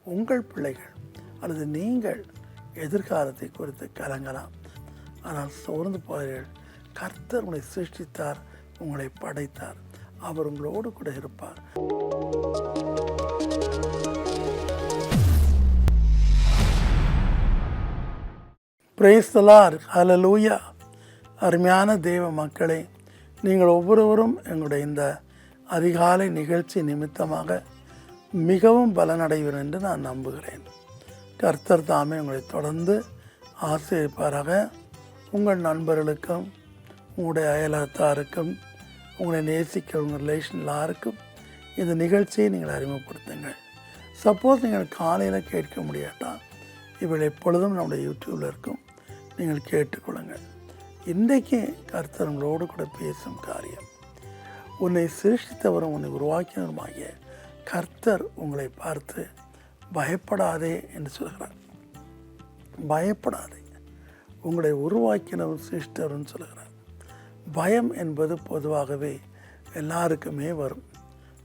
உங்கள் பிள்ளைகள் அல்லது நீங்கள் எதிர்காலத்தை குறித்து கலங்கலாம். ஆனால் சோர்ந்து போகிறீர்கள். கர்த்தர் உங்களை சிருஷ்டித்தார், உங்களை படைத்தார். அவர் உங்களோடு கூட இருப்பார். Praise the lord. ஹல்லேலூயா. அருமையான தேவ மக்களே, நீங்கள் ஒவ்வொருவரும் எங்களுடைய இந்த அதிகாலை நிகழ்ச்சி நிமித்தமாக மிகவும் பலனடைவீர் என்று நான் நம்புகிறேன். கர்த்தர் தாமே உங்களை தொடர்ந்து ஆசீர்வதிப்பாராக. உங்கள் நண்பர்களுக்கும் உங்களுடைய அயலத்தாருக்கும் உங்களை நேசிக்கிற உங்கள் ரிலேஷன் எல்லாருக்கும் இந்த நிகழ்ச்சியை நீங்கள் அறிமுகப்படுத்துங்கள். சப்போஸ் நீங்கள் காலையில் கேட்க முடியாட்டா, இவள் எப்பொழுதும் நம்முடைய யூடியூப்பில் இருக்கும், நீங்கள் கேட்டுக்கொள்ளுங்கள். இன்றைக்கு கர்த்தர் உங்களோடு கூட பேசும் காரியம், உன்னை சிருஷ்டித்தவரும் உன்னை உருவாக்கினவருமாகிய கர்த்தர் உங்களை பார்த்து பயப்படாதே என்று சொல்கிறார். பயப்படாதே, உங்களை உருவாக்கினவர் சிருஷ்டித்தவர்னு சொல்கிறார். பயம் என்பது பொதுவாகவே எல்லாருக்குமே வரும்.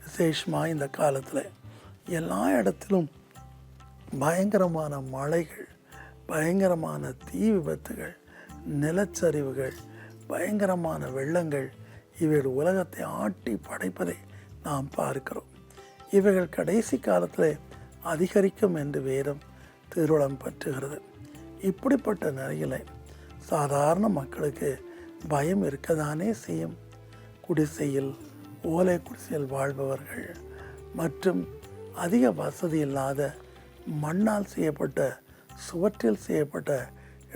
விசேஷமாக இந்த காலத்தில் எல்லா இடத்திலும் பயங்கரமான மழைகள், பயங்கரமான தீ விபத்துகள், நிலச்சரிவுகள், பயங்கரமான வெள்ளங்கள், இவைகள் உலகத்தை ஆட்டி படைப்பதை நாம் பார்க்கிறோம். இவைகள் கடைசி காலத்தில் அதிகரிக்கும் என்று வேதம் திருவுளம் பற்றுகிறது. இப்படிப்பட்ட நிலையில் சாதாரண மக்களுக்கு பயம் இருக்கதானே செய்யும். குடிசையில், ஓலை குடிசையில் வாழ்பவர்கள் மற்றும் அதிக வசதி இல்லாத மண்ணால் செய்யப்பட்ட, சுவற்றில் செய்யப்பட்ட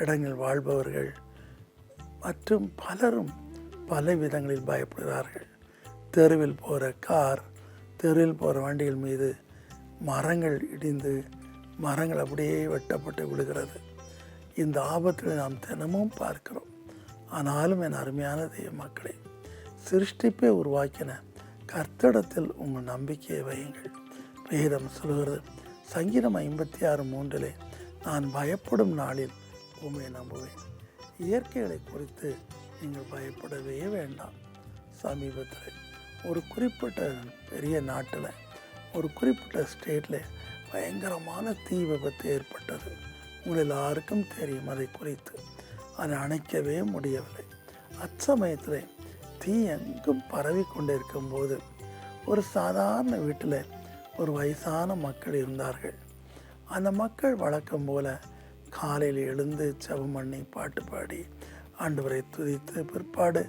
இடங்கள் வாழ்பவர்கள் மற்றும் பலரும் பல விதங்களில் பயப்படுகிறார்கள். தெருவில் போகிற கார், தெருவில் போகிற வண்டிகள் மீது மரங்கள் இடிந்து மரங்கள் அப்படியே வெட்டப்பட்டு விழுகிறது. இந்த ஆபத்தில் நாம் தினமும் பார்க்கிறோம். ஆனாலும் என் அருமையான தெய்வ மக்களே, சிருஷ்டிப்பை உருவாக்கின கர்த்தரிடத்தில் உங்கள் நம்பிக்கையை வையுங்கள். வேதம் சொல்கிறது, சங்கீதம் 56:3, நான் பயப்படும் நாளில் உம்மை நம்புவேன். இயற்கைகளை குறித்து நீங்கள் பயப்படவே வேண்டாம். சமீபத்தில் ஒரு குறிப்பிட்ட பெரிய நாட்டில், ஒரு குறிப்பிட்ட ஸ்டேட்டில் பயங்கரமான தீ விபத்து ஏற்பட்டது. உங்கள் எல்லாருக்கும் தெரியும் அதை குறித்து. அதை அணைக்கவே முடியவில்லை. அச்சமயத்தில் தீ எங்கும் பரவி கொண்டிருக்கும் போது ஒரு சாதாரண வீட்டில் ஒரு வயசான மக்கள் இருந்தார்கள். அந்த மக்கள் வழக்கம் போல காலையில் எழுந்து ஜெபம் பண்ணி பாட்டு பாடி ஆண்டவரை துதித்து பிற்பாடு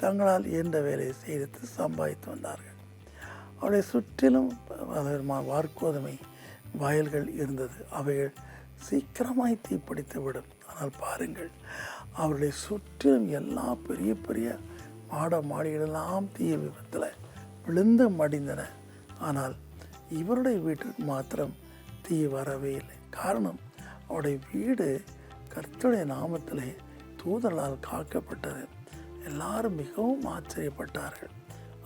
தங்களால் இயன்ற வேலையை செய்து சம்பாதித்து வந்தார்கள். அவருடைய சுற்றிலும் வார்கோதுமை வயல்கள் இருந்தது. அவைகள் சீக்கிரமாய் தீப்பிடித்து விடும். ஆனால் பாருங்கள், அவருடைய சுற்றிலும் எல்லா பெரிய பெரிய மாடிகளெல்லாம் தீ விபத்தில் விழுந்து மடிந்தன. ஆனால் இவருடைய வீட்டிற்கு மாத்திரம் தீ வரவே இல்லை. காரணம், அவருடைய வீடு கர்த்தருடைய நாமத்திலே தூதர்களால் காக்கப்பட்டது. எல்லாரும் மிகவும் ஆச்சரியப்பட்டார்கள்.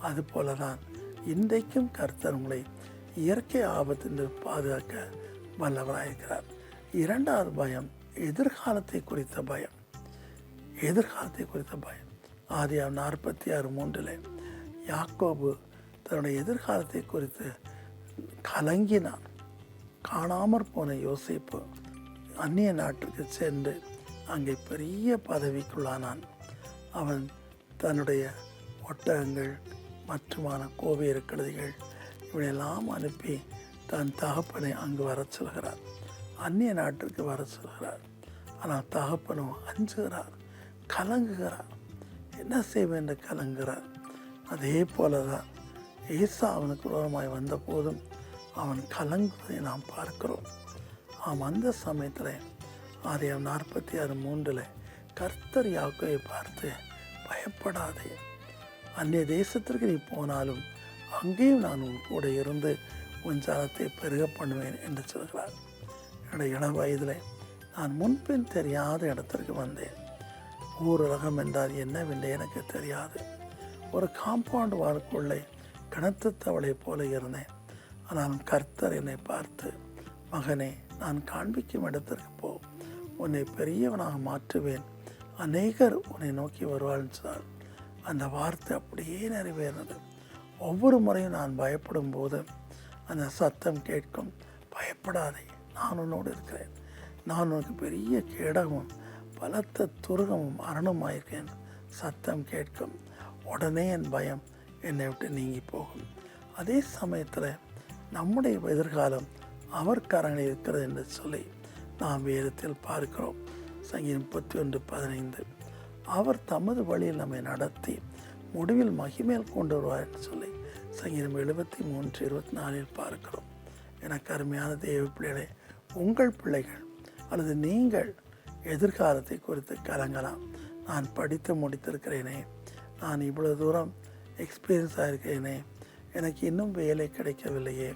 அதுபோல தான் இன்றைக்கும் கர்த்தர் உங்களை இயற்கை ஆபத்திலிருந்து பாதுகாக்க வல்லவராயிருக்கிறார். இரண்டாவது பயம், எதிர்காலத்தை குறித்த பயம். எதிர்காலத்தை குறித்த பயம். ஆதியாகமம் 46:3 யாக்கோபு தன்னுடைய எதிர்காலத்தை குறித்து கலங்கினான். காணாமற் போன யோசேப்பு அந்நிய நாட்டிற்கு சென்று அங்கே பெரிய பதவிக்குள்ளானான். அவன் தன்னுடைய ஒட்டகங்கள் மற்றுமான கோவேறு கழுதைகள் இவனையெல்லாம் அனுப்பி தன் தகப்பனை அங்கு வர சொல்கிறார். அந்நிய நாட்டிற்கு வர சொல்கிறார். ஆனால் தகப்பனும் அஞ்சுகிறார், கலங்குகிறார். என்ன செய்வேன் என்று கலங்குகிறார். அதே போல தான் ஏசா அவனுக்கு விரோதமாய் வந்த போதும் அவன் கலங்குவதை நாம் பார்க்கிறோம். அந்த சமயத்தில் ஆதியாகமம் 46:3 கர்த்தர் யாக்கோபை பார்த்து, பயப்படாதே, அந்நிய தேசத்திற்கு நீ போனாலும் அங்கேயும் நான் உன் கூட இருந்து உன் ஜனத்தை பெருக பண்ணுவேன் என்று சொல்கிறார். என்னுடைய இள வயதில் நான் முன்பின் தெரியாத இடத்திற்கு வந்தேன். ஊரகம் என்றால் என்னவென்று எனக்கு தெரியாது. ஒரு காம்பவுண்ட் வாருக்குள்ளே கனத்த தவளை போல இருந்தேன். ஆனால் கர்த்தர் என்னை பார்த்து, மகனே, நான் காண்பிக்கும் இடத்திற்கு போ, உன்னை பெரியவனாக மாற்றுவேன், அநேகர் உன்னை நோக்கி வருவாள்னு சொன்னார். அந்த வார்த்தை அப்படியே நிறைவேறினது. ஒவ்வொரு முறையும் நான் பயப்படும் போது அந்த சத்தம் கேட்கும். பயப்படாதே, நான் உன்னோடு இருக்கிறேன். நான் உனக்கு பெரிய கேடகமும் பலத்த துருகமும் அரணுமாயிருக்கேன். சத்தம் கேட்கும், உடனே என் பயம் என்னை விட்டு நீங்கி போகும். அதே சமயத்தில் நம்முடைய எதிர்காலம் அவர் கரங்களில் இருக்கிறது என்று சொல்லி நாம் வேதத்தில் பார்க்கிறோம். சங்கீதம் 31:15 அவர் தமது வழியில் நம்மை நடத்தி முடிவில் மகிமேல் கொண்டு வருவார் என்று சொல்லி சங்கீதம் 73:24 பார்க்கிறோம். எனக்கு அருமையான தேவ பிள்ளைகளே, உங்கள் பிள்ளைகள் அல்லது நீங்கள் எதிர்காலத்தை குறித்து கலங்கலாம். நான் படித்து முடித்திருக்கிறேனே, நான் இவ்வளோ தூரம் எக்ஸ்பீரியன்ஸ் ஆகிருக்கிறேனே, எனக்கு இன்னும் வேலை கிடைக்கவில்லையே,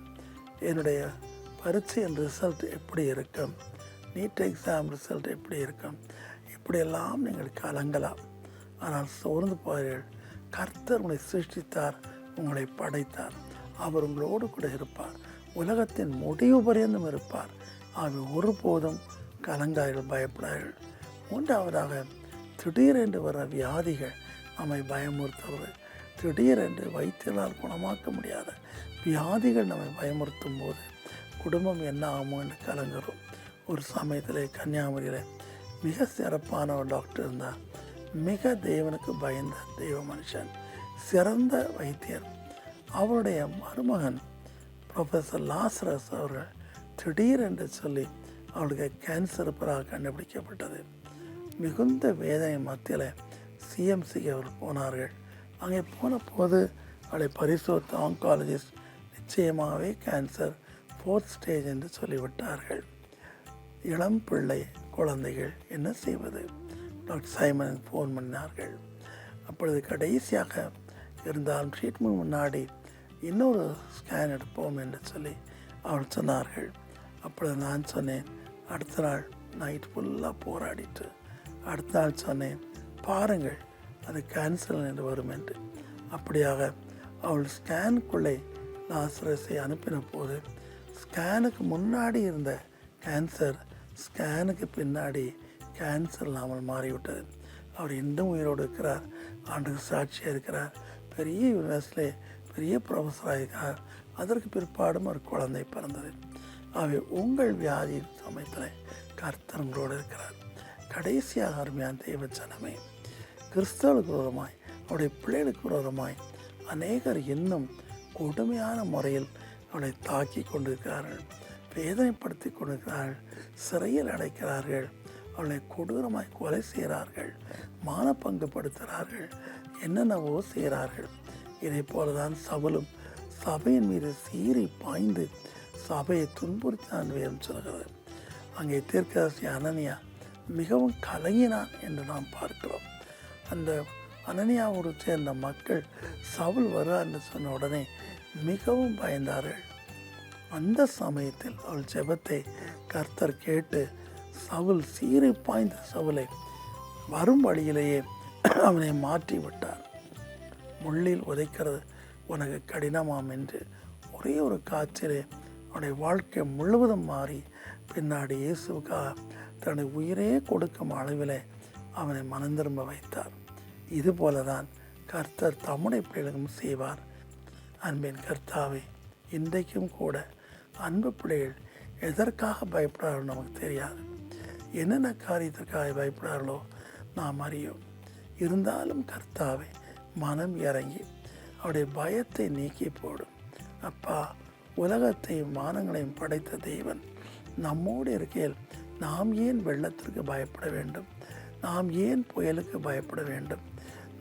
என்னுடைய பரீட்சையின் ரிசல்ட் எப்படி இருக்கும், நீட் எக்ஸாம் ரிசல்ட் எப்படி இருக்கும், இப்படியெல்லாம் நீங்கள் கலங்கலாம். ஆனால் சோர்ந்து போகிறீர்கள். கர்த்தர் உங்களை சிருஷ்டித்தார், உங்களை படைத்தார். அவர் உங்களோடு கூட இருப்பார். உலகத்தின் முடிவு பரியந்தம் இருப்பார். அவர் ஒருபோதும் கலங்கார்கள், பயப்படார்கள். மூன்றாவதாக, திடீரென்று வர வியாதிகள் நம்மை பயமுறுத்துவது. திடீரென்று வைத்தியர்களால் குணமாக்க முடியாத வியாதிகள் நம்மை பயமுறுத்தும் போது குடும்பம் என்ன ஆகுமோ என்று கலங்குறோம். ஒரு சமயத்தில் கன்னியாகுமரியில் மிக சிறப்பான ஒரு டாக்டர் இருந்தார். மிக தேவனுக்கு பயந்த தெய்வ மனுஷன், சிறந்த வைத்தியர். அவருடைய மருமகன் ப்ரொஃபஸர் லாசரஸ் அவர்கள் திடீரென்று சொல்லி அவளுக்கு கேன்சர் இருப்பதாக கண்டுபிடிக்கப்பட்டது. மிகுந்த வேதனை மத்தியில் சிஎம்சிக்கு அவர் போனார்கள். அங்கே போன போது அவளை பரிசோத்த ஆங்காலஜிஸ்ட் நிச்சயமாகவே கேன்சர் 4th ஸ்டேஜ் என்று சொல்லிவிட்டார்கள். இளம் பிள்ளை குழந்தைகள் என்ன செய்வது? டாக்டர் சைமனுக்கு ஃபோன் பண்ணார்கள். அப்பொழுது கடைசியாக இருந்தாலும் ட்ரீட்மெண்ட் முன்னாடி இன்னொரு ஸ்கேன் எடுப்போம் என்று சொல்லி அவள் சொன்னார்கள். அப்பொழுது நான் சொன்னேன், அடுத்த நாள் நைட் ஃபுல்லாக போராடிட்டு அடுத்த நாள் சொன்னேன், பாருங்கள் அது கேன்சர் என்று வரும் என்று. அப்படியாக அவள் ஸ்கேனுக்குள்ளே லாசரஸை அனுப்பின போது ஸ்கேனுக்கு முன்னாடி இருந்த கேன்சர் ஸ்கேனுக்கு பின்னாடி கேன்சர் இல்லாமல் மாறிவிட்டது. அவர் இன்னும் உயிரோடு இருக்கிறார், ஆண்டுக்கு சாட்சியாக இருக்கிறார், பெரிய யூனிவர்சிட்டியிலே பெரிய ப்ரொஃபஸராக இருக்கிறார். அதற்கு பிற்பாடும் ஒரு குழந்தை பிறந்தது. அவை உங்கள் வியாதியின் சமயத்தில் கர்த்தர் உங்களோடு இருக்கிறார். கடைசியாக அருமையான தெய்வ ஜனமே, கிறிஸ்தவர்களுக்கு விரோதமாய் அவருடைய பிள்ளைகளுக்கு விரோதமாய் அநேகர் இன்னும் கொடுமையான முறையில் அவளை தாக்கி கொண்டிருக்கிறார்கள், வேதனைப்படுத்தி கொண்டிருக்கிறார்கள், சிறையில் அடைக்கிறார்கள், அவளை கொடூரமாய் கொலை செய்கிறார்கள், மானப்பங்குப்படுத்துகிறார்கள், என்னென்னவோ செய்கிறார்கள். இதே போலதான் சவுலும் சபையின் மீது சீறி பாய்ந்து சபையை துன்புறுத்தினான் வேதம் சொல்கிறது. அங்கே தீர்க்கதரிசி அனனியா மிகவும் கலங்கினான் என்று நாம் பார்க்கிறோம். அந்த அனனியாவோடு சேர்ந்த மக்கள் சவுல் வருவார் என்று சொன்ன உடனே மிகவும் பயந்தார்கள். அந்த சமயத்தில் அவள் ஜெபத்தை கர்த்தர் கேட்டு சவுல் சீறி பாய்ந்த சவுலை வரும் வழியிலேயே அவனை மாற்றி விட்டார். முள்ளில் உதைக்கிறது உனக்கு கடினமாம் என்று ஒரே ஒரு காய்ச்சலே அவனுடைய வாழ்க்கை முழுவதும் மாறி பின்னாடி இயேசுக்காக தன்னுடைய உயிரே கொடுக்கும் அளவில் அவனை மனந்திரும்ப வைத்தார். இதுபோல தான் கர்த்தர் தம்முடைய பிள்ளைகளும் செய்வார். அன்பின் கர்த்தாவே, இன்றைக்கும் கூட அன்பு பிள்ளைகள் எதற்காக பயப்படார்களோ நமக்கு தெரியாது. என்னென்ன காரியத்திற்காக பயப்படார்களோ நாம் அறியோம். இருந்தாலும் கர்த்தாவே மனம் இறங்கி அவருடைய பயத்தை நீக்கி போடும். அப்பா, உலகத்தையும் வானங்களையும் படைத்த தேவன் நம்மோடு இருக்கையில் நாம் ஏன் வெள்ளத்திற்கு பயப்பட வேண்டும்? நாம் ஏன் புயலுக்கு பயப்பட வேண்டும்?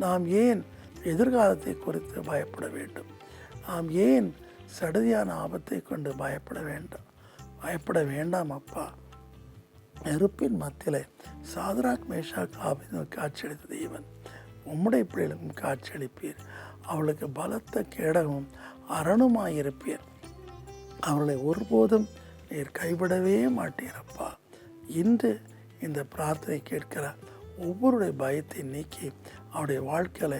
நாம் ஏன் எதிர்காலத்தை குறித்து பயப்பட வேண்டும்? நாம் ஏன் சடுதியான ஆபத்தை கொண்டு பயப்பட வேண்டாம் அப்பா. நெருப்பின் மத்தியில் சாத்ராக் மேஷாக் ஆபேத்நேகோவுக்கு காட்சியளித்த தேவன் உம்முடைய பிள்ளைகளுக்கும் காட்சியளிப்பீர். அவளுக்கு பலத்த கேடகமும் அரணுமாயிருப்பீர். அவர்களை ஒருபோதும் நீர் கைவிடவே மாட்டீரப்பா. இன்று இந்த பிரார்த்தனை கேட்கிற ஒவ்வொருடைய பயத்தை நீக்கி அவருடைய வாழ்க்கையில்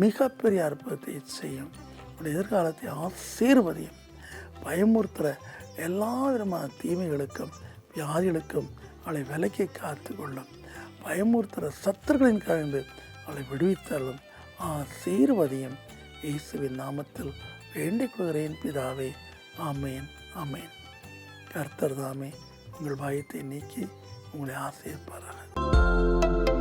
மிகப்பெரிய அற்புதத்தை செய்யும். அவருடைய எதிர்காலத்தை ஆசீர்வதியும். பயமுறுத்துகிற எல்லா விதமான தீமைகளுக்கும் வியாதிகளுக்கும் அவளை விலக்கி காத்து கொள்ளும். பயமுறுத்துகிற சத்துருக்களின் கலந்து அவளை விடுவித்தள்ளும். ஆசீர்வதியும். இயேசுவின் நாமத்தில் வேண்டிக் கொள்கிறேன் பிதாவே. ஆமேன், ஆமேன். கர்த்தர் தாமே உங்கள் பயத்தை நீக்கி உங்களை ஆசீர்வதிப்பாராக.